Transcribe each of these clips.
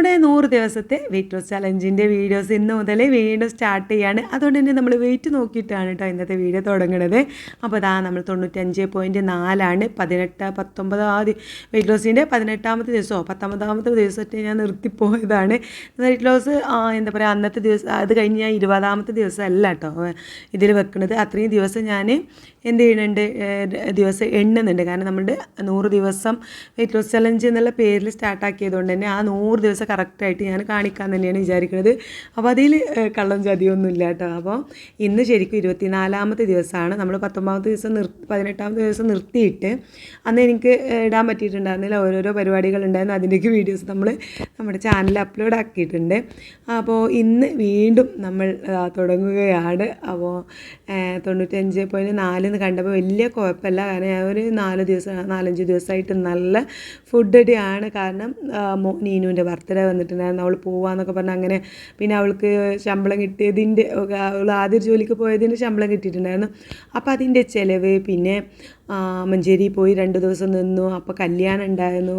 നമ്മുടെ 100 ദിവസത്തെ weight loss ചലഞ്ചിൻ്റെ videos ഇന്ന് മുതൽ വീണ്ടും സ്റ്റാർട്ട് ചെയ്യാണ്. അതുകൊണ്ട് തന്നെ നമ്മൾ വെയിറ്റ് നോക്കിയിട്ടാണ് കേട്ടോ ഇന്നത്തെ വീഡിയോ തുടങ്ങുന്നത്. അപ്പോൾ അതാ നമ്മൾ 95.4 19 വെയിറ്റ് ലോസിൻ്റെ 18ാമത്തെ ദിവസമോ 19ാമത്തെ ദിവസത്തെ ഞാൻ നിർത്തിപ്പോയതാണ്. വെയിറ്റ് ലോസ് എന്താ പറയുക, അന്നത്തെ ദിവസം അത് കഴിഞ്ഞ് ഞാൻ 20ാമത്തെ ദിവസമല്ല കേട്ടോ ഇതിൽ വെക്കുന്നത്. അത്രയും ദിവസം ഞാൻ എന്ത് ചെയ്യുന്നുണ്ട്, ദിവസം എണ്ണുന്നുണ്ട്. കാരണം നമ്മുടെ 100 ദിവസം വെയിറ്റ് ലോസ് ചലഞ്ച് എന്നുള്ള പേരിൽ സ്റ്റാർട്ടാക്കിയതുകൊണ്ട് തന്നെ ആ 100 ദിവസം കറക്റ്റായിട്ട് ഞാൻ കാണിക്കാൻ തന്നെയാണ് വിചാരിക്കുന്നത്. അപ്പോൾ അതിൽ കള്ളം ചതിയൊന്നുമില്ല കേട്ടോ. അപ്പോൾ ഇന്ന് ശരിക്കും 24ാമത്തെ ദിവസമാണ്. നമ്മൾ 19ാമത്തെ ദിവസം 18ാമത്തെ ദിവസം നിർത്തിയിട്ട് അന്ന് എനിക്ക് ഇടാൻ പറ്റിയിട്ടുണ്ടായിരുന്നില്ല, ഓരോരോ പരിപാടികളുണ്ടായിരുന്നു. അതിൻ്റെയൊക്കെ വീഡിയോസ് നമ്മൾ നമ്മുടെ ചാനലിൽ അപ്ലോഡ് ആക്കിയിട്ടുണ്ട്. അപ്പോൾ ഇന്ന് വീണ്ടും നമ്മൾ തുടങ്ങുകയാണ്. അപ്പോൾ 95.4 കണ്ടപ്പോൾ വലിയ കുഴപ്പമില്ല. കാരണം ഞാൻ ഒരു 4-5 ദിവസമായിട്ട് നല്ല ഫുഡ് അടിയാണ്. കാരണം നീനുവിൻ്റെ ബർത്ത്ഡേ വന്നിട്ടുണ്ടായിരുന്നു, അവൾ പോവാന്നൊക്കെ പറഞ്ഞാൽ അങ്ങനെ. പിന്നെ അവൾക്ക് ശമ്പളം കിട്ടിയതിൻ്റെ, അവൾ ആദ്യ ജോലിക്ക് പോയതിൻ്റെ ശമ്പളം കിട്ടിയിട്ടുണ്ടായിരുന്നു. അപ്പോൾ അതിൻ്റെ ചിലവ്, പിന്നെ മഞ്ചേരി പോയി 2 ദിവസം നിന്നു. അപ്പോൾ കല്യാണം ഉണ്ടായിരുന്നു,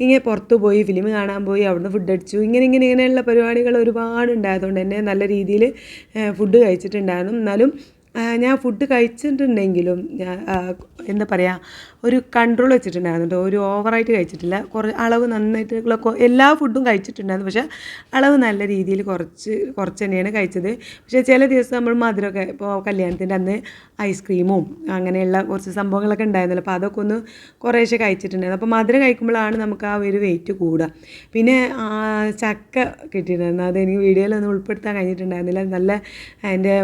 ഇങ്ങനെ പുറത്ത് പോയി ഫിലിം കാണാൻ പോയി, അവിടുന്ന് ഫുഡ് അടിച്ചു. ഇങ്ങനെയുള്ള പരിപാടികൾ ഒരുപാട് ഉണ്ടായതുകൊണ്ട് തന്നെ നല്ല രീതിയിൽ ഫുഡ് കഴിച്ചിട്ടുണ്ടായിരുന്നു. എന്നാലും ഞാൻ ഫുഡ് കഴിച്ചിട്ടുണ്ടെങ്കിലും എന്താ പറയുക, ഒരു കൺട്രോൾ വെച്ചിട്ടുണ്ടായിരുന്നു കേട്ടോ. ഒരു ഓവറായിട്ട് കഴിച്ചിട്ടില്ല, അളവ് നന്നായിട്ടുള്ള എല്ലാ ഫുഡും കഴിച്ചിട്ടുണ്ടായിരുന്നു. പക്ഷേ അളവ് നല്ല രീതിയിൽ കുറച്ച് തന്നെയാണ് കഴിച്ചത്. പക്ഷേ ചില ദിവസം നമ്മൾ മധുരമൊക്കെ, ഇപ്പോൾ കല്യാണത്തിൻ്റെ അന്ന് ഐസ്ക്രീമും അങ്ങനെയുള്ള കുറച്ച് സംഭവങ്ങളൊക്കെ ഉണ്ടായിരുന്നല്ലോ, അപ്പോൾ അതൊക്കെ ഒന്ന് കുറേശ്ശെ കഴിച്ചിട്ടുണ്ടായിരുന്നു. അപ്പോൾ മധുരം കഴിക്കുമ്പോഴാണ് നമുക്ക് ആ ഒരു വെയിറ്റ് കൂടുക. പിന്നെ ചക്ക കിട്ടിയിട്ടുണ്ടായിരുന്നു, അത് എനിക്ക് വീഡിയോയിലൊന്നും ഉൾപ്പെടുത്താൻ കഴിഞ്ഞിട്ടുണ്ടായിരുന്നില്ല. നല്ല എൻ്റെ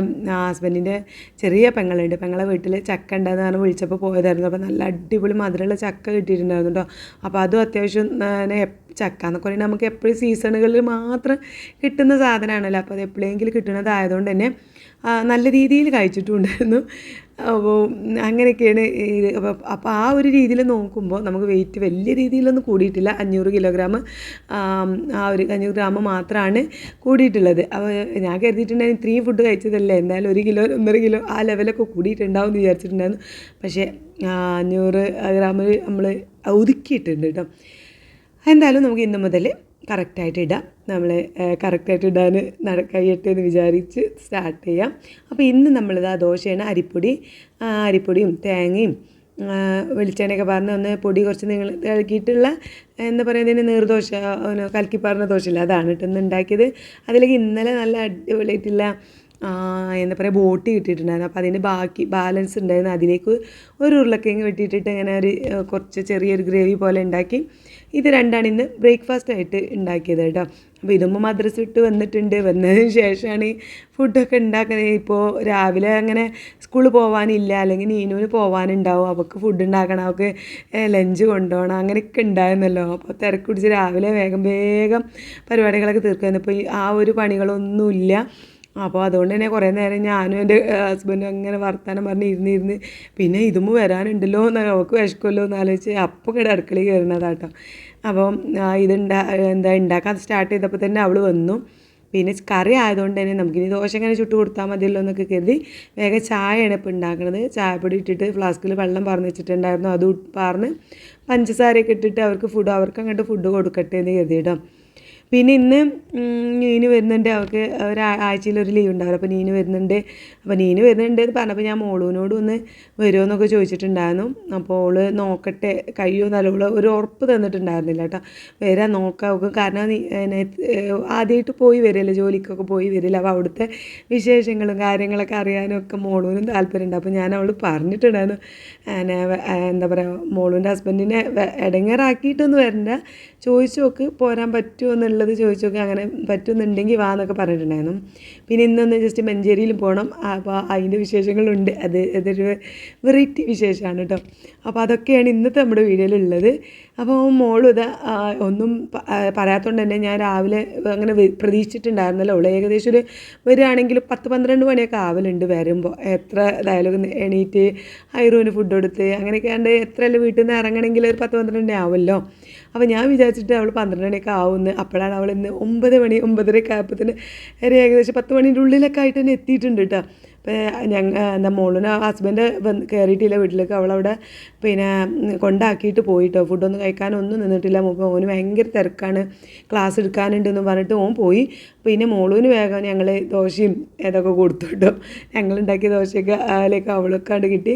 ഹസ്ബൻഡിൻ്റെ ചെറിയ പെങ്ങളുണ്ട്, പെങ്ങളെ വീട്ടിൽ ചക്ക ഉണ്ടെന്ന് പറഞ്ഞ് വിളിച്ചപ്പോൾ പോയതായിരുന്നു. അപ്പോൾ നല്ല അടിപൊളി മധുരമുള്ള ചക്ക കിട്ടിയിട്ടുണ്ടായിരുന്നു കേട്ടോ. അപ്പോൾ അതും അത്യാവശ്യം ചക്ക എന്നൊക്കെ പറയുന്നത് നമുക്ക് എപ്പോഴും സീസണുകളിൽ മാത്രം കിട്ടുന്ന സാധനമാണല്ലോ. അപ്പോൾ അത് എപ്പോഴെങ്കിലും കിട്ടുന്നതായതുകൊണ്ട് തന്നെ നല്ല രീതിയിൽ കഴിച്ചിട്ടുണ്ടായിരുന്നു. അപ്പോൾ അങ്ങനെയൊക്കെയാണ്. അപ്പോൾ ആ ഒരു രീതിയിൽ നോക്കുമ്പോൾ നമുക്ക് വെയിറ്റ് വലിയ രീതിയിലൊന്നും കൂടിയിട്ടില്ല. 500 കിലോഗ്രാം, ആ ഒരു 500 ഗ്രാം മാത്രമാണ് കൂടിയിട്ടുള്ളത്. അപ്പോൾ ഞാൻ കരുതിയിട്ടുണ്ടായിരുന്നു ഇത്രയും ഫുഡ് കഴിച്ചതല്ലേ, എന്തായാലും 1 കിലോ 1.5 കിലോ ആ ലെവലൊക്കെ കൂടിയിട്ടുണ്ടാവും എന്ന് വിചാരിച്ചിട്ടുണ്ടായിരുന്നു. പക്ഷേ 500 ഗ്രാം നമ്മൾ ഒതുക്കിയിട്ടുണ്ട് കേട്ടോ. എന്തായാലും നമുക്ക് ഇന്ന് മുതൽ കറക്റ്റായിട്ട് ഇടാം. നമ്മൾ കറക്റ്റായിട്ട് ഇടാൻ കഴിയട്ടെ എന്ന് വിചാരിച്ച് സ്റ്റാർട്ട് ചെയ്യാം. അപ്പോൾ ഇന്ന് നമ്മളിതാ ദോശയാണ്. അരിപ്പൊടിയും തേങ്ങയും വെളിച്ചെണ്ണയൊക്കെ പറഞ്ഞ് ഒന്ന് പൊടി കുറച്ച് നിങ്ങൾ ഇളക്കിയിട്ടുള്ള എന്താ പറയുന്നതിന് നീർദോശ, കലക്കിപ്പാറുന്ന ദോശയില്ല, അതാണ് കേട്ടോ ഇന്ന് ഉണ്ടാക്കിയത്. അതിലേക്ക് ഇന്നലെ നല്ല അടിപൊളിയായിട്ടുള്ള എന്താ പറയുക ബോട്ടി കിട്ടിയിട്ടുണ്ടായിരുന്നു. അപ്പോൾ അതിൻ്റെ ബാലൻസ് ഉണ്ടായിരുന്നു. അതിലേക്ക് ഒരു ഉരുളക്കിഴങ്ങ് വെട്ടിയിട്ടിട്ട് ഇങ്ങനെ കുറച്ച് ചെറിയൊരു ഗ്രേവി പോലെ ഉണ്ടാക്കി. ഇത് രണ്ടാണ് ഇന്ന് ബ്രേക്ക്ഫാസ്റ്റ് ആയിട്ട് ഉണ്ടാക്കിയത് കേട്ടോ. അപ്പോൾ ഇതുമ്പോൾ മദ്രസ വിട്ട് വന്നതിന് ശേഷമാണ് ഈ ഫുഡൊക്കെ ഉണ്ടാക്കുന്നത്. ഇപ്പോൾ രാവിലെ അങ്ങനെ സ്കൂളിൽ പോകാനില്ല, അല്ലെങ്കിൽ നീനുവിന് പോകാനുണ്ടാവും, അവൾക്ക് ഫുഡ് ഉണ്ടാക്കണം, അവൾക്ക് ലഞ്ച് കൊണ്ടുപോകണം, അങ്ങനെയൊക്കെ ഉണ്ടായിരുന്നല്ലോ. അപ്പോൾ തിരക്ക് പിടിച്ച് രാവിലെ വേഗം പരിപാടികളൊക്കെ തീർക്കുമായിരുന്നു. ഇപ്പോൾ ആ ഒരു പണികളൊന്നുമില്ല. അപ്പോൾ അതുകൊണ്ട് തന്നെ കുറേ നേരം ഞാനും എൻ്റെ ഹസ്ബൻഡും അങ്ങനെ വർത്താനം പറഞ്ഞ് ഇരുന്ന് പിന്നെ ഇതുമ്പോൾ വരാനുണ്ടല്ലോ എന്ന്, അവൾക്ക് വിശക്കുമല്ലോ എന്ന് ആലോചിച്ച് അപ്പോൾ ഇവിടെ അടുക്കളയിൽ കയറുന്നതാട്ടോ. അപ്പം ഉണ്ടാക്കാൻ സ്റ്റാർട്ട് ചെയ്തപ്പോൾ തന്നെ അവൾ വന്നു. പിന്നെ കറി ആയതുകൊണ്ട് തന്നെ നമുക്കിനി ദോശ ഇങ്ങനെ ചുട്ട് കൊടുത്താൽ മതിയല്ലോ എന്നൊക്കെ കരുതി വേഗം ചായയാണ് ഇപ്പോൾ ഉണ്ടാക്കുന്നത്. ചായപ്പൊടി ഇട്ടിട്ട് ഫ്ലാസ്കിൽ വെള്ളം പറഞ്ഞ് വെച്ചിട്ടുണ്ടായിരുന്നു, അത് പറഞ്ഞ് പഞ്ചസാരയൊക്കെ ഇട്ടിട്ട് അവർക്ക് അങ്ങോട്ട് ഫുഡ് കൊടുക്കട്ടെ എന്ന് കരുതിയിട്ടോ. പിന്നെ ഇന്ന് നീന് വരുന്നുണ്ട്, അവൾക്ക് ഒരാഴ്ചയിലൊരു ലീവ് ഉണ്ടാവില്ല. അപ്പോൾ നീന് വരുന്നുണ്ട് എന്ന് പറഞ്ഞപ്പോൾ ഞാൻ മോളൂനോട് ഒന്ന് വരുമോ എന്നൊക്കെ ചോദിച്ചിട്ടുണ്ടായിരുന്നു. അപ്പോൾ അവൾ നോക്കട്ടെ കഴിയുമെന്നല്ല, അവൾ ഒരു ഉറപ്പ് തന്നിട്ടുണ്ടായിരുന്നില്ല കേട്ടോ. വരാൻ നോക്കാം അവൾക്ക്, കാരണം ആദ്യമായിട്ട് പോയി വരില്ല, ജോലിക്കൊക്കെ പോയി വരില്ല. അപ്പോൾ അവിടുത്തെ വിശേഷങ്ങളും കാര്യങ്ങളൊക്കെ അറിയാനും ഒക്കെ മോളൂനും താല്പര്യമുണ്ട്. അപ്പോൾ ഞാൻ അവൾ പറഞ്ഞിട്ടുണ്ടായിരുന്നു, എന്താ പറയുക, മോളൂൻ്റെ ഹസ്ബൻഡിനെ ഇടങ്ങേറാക്കിയിട്ടൊന്നും വരണ്ട, ചോദിച്ചു നോക്ക് പോരാൻ പറ്റുമോ എന്നുള്ളത് ചോദിച്ചു നോക്ക്, അങ്ങനെ പറ്റുമെന്നുണ്ടെങ്കിൽ വാ എന്നൊക്കെ പറഞ്ഞിട്ടുണ്ടായിരുന്നു. പിന്നെ ഇന്നൊന്ന് ജസ്റ്റ് മഞ്ചേരിയിൽ പോകണം, അപ്പോൾ അതിൻ്റെ വിശേഷങ്ങളുണ്ട്. അതൊരു വെറൈറ്റി വിശേഷമാണ് കേട്ടോ. അപ്പോൾ അതൊക്കെയാണ് ഇന്നത്തെ നമ്മുടെ വീഡിയോയിലുള്ളത്. അപ്പോൾ മോളും ഇതാ ഒന്നും പറയാത്തതുകൊണ്ട് തന്നെ ഞാൻ രാവിലെ അങ്ങനെ പ്രതീക്ഷിച്ചിട്ടുണ്ടായിരുന്നല്ലോ. അവൾ ഏകദേശം വരികയാണെങ്കിൽ 10-12 മണിയൊക്കെ ആവലുണ്ട് വരുമ്പോൾ. എത്ര ഇതായാലും എണീറ്റ് ഹൈറൂന് ഫുഡ് കൊടുത്ത് അങ്ങനെയൊക്കെ ആണ്ട് എത്രയല്ല വീട്ടിൽ നിന്ന് ഇറങ്ങണമെങ്കിൽ ഒരു 10-12 ആവുമല്ലോ. അപ്പോൾ ഞാൻ വിചാരിച്ചിട്ട് അവൾ 12 മണിയൊക്കെ ആവുമെന്ന്. അപ്പോഴാണ് അവൾ ഇന്ന് 9 മണി 9:30 ആയപ്പോഴത്തേന് ഏകദേശം 10 മണീൻ്റെ ഉള്ളിലൊക്കെ ആയിട്ട് തന്നെ എത്തിയിട്ടുണ്ട് കേട്ടോ. ഇപ്പോൾ എന്താ മോളിന് ഹസ്ബൻഡ് കയറിയിട്ടില്ല വീട്ടിലേക്ക്, അവളവിടെ പിന്നെ കൊണ്ടാക്കിയിട്ട് പോയിട്ടോ. ഫുഡൊന്നും കഴിക്കാനൊന്നും നിന്നിട്ടില്ല. ഓന് ഭയങ്കര തിരക്കാണ്, ക്ലാസ് എടുക്കാനുണ്ടെന്ന് പറഞ്ഞിട്ട് ഓൻ പോയി. പിന്നെ മോളൂന് വേഗം ഞങ്ങൾ ദോശയും ഏതൊക്കെ കൊടുത്തു കേട്ടോ. ഞങ്ങളുണ്ടാക്കിയ ദോശയൊക്കെ അതിലേക്ക് അവളൊക്കെ കണ്ട് കിട്ടി.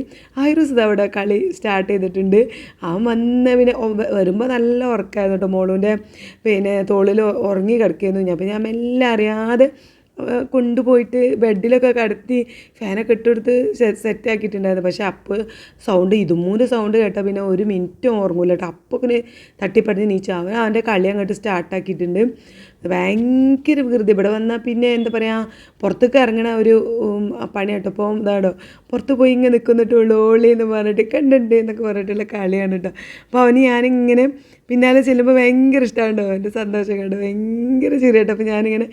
ഐറൂസ് അവിടെ കളി സ്റ്റാർട്ട് ചെയ്തിട്ടുണ്ട്. അവൻ വന്ന് പിന്നെ വരുമ്പോൾ നല്ല ഉറക്കമായിരുന്നു കേട്ടോ. മോളൂൻ്റെ പിന്നെ തോളിൽ ഉറങ്ങി കിടക്കുകയായിരുന്നു. അപ്പോൾ ഞാൻ മെല്ലെ അറിയാതെ കൊണ്ടുപോയിട്ട് ബെഡിലൊക്കെ കിടത്തി ഫാനൊക്കെ ഇട്ടെടുത്ത് സെറ്റാക്കിയിട്ടുണ്ടായിരുന്നു. പക്ഷേ അപ്പോൾ സൗണ്ട് ഇതുമൂന്ന് സൗണ്ട് കേട്ടാൽ പിന്നെ ഒരു മിനിറ്റും ഓർമ്മയില്ല കേട്ടോ. അപ്പോൾ പിന്നെ തട്ടിപ്പടിഞ്ഞ് നീച്ചു അവൻ്റെ കളി അങ്ങോട്ട് സ്റ്റാർട്ടാക്കിയിട്ടുണ്ട്. ഭയങ്കര വികൃതി. ഇവിടെ വന്നാൽ പിന്നെ എന്താ പറയുക, പുറത്തേക്ക് ഇറങ്ങണ ഒരു പണി കേട്ടോ. അപ്പോൾ ഇതാടോ പുറത്ത് പോയി ഇങ്ങനെ നിൽക്കുന്നിട്ടുള്ളൂ ഓളി എന്ന് പറഞ്ഞിട്ട് കണ്ടുണ്ട് എന്നൊക്കെ പറഞ്ഞിട്ടുള്ള കളിയാണ് കേട്ടോ. അപ്പോൾ അവന് ഞാനിങ്ങനെ പിന്നാലെ ചെല്ലുമ്പോൾ ഭയങ്കര ഇഷ്ടമാണ് കേട്ടോ. എൻ്റെ സന്തോഷം കണ്ടു ഭയങ്കര ചിരി കേട്ടോ. അപ്പോൾ ഞാനിങ്ങനെ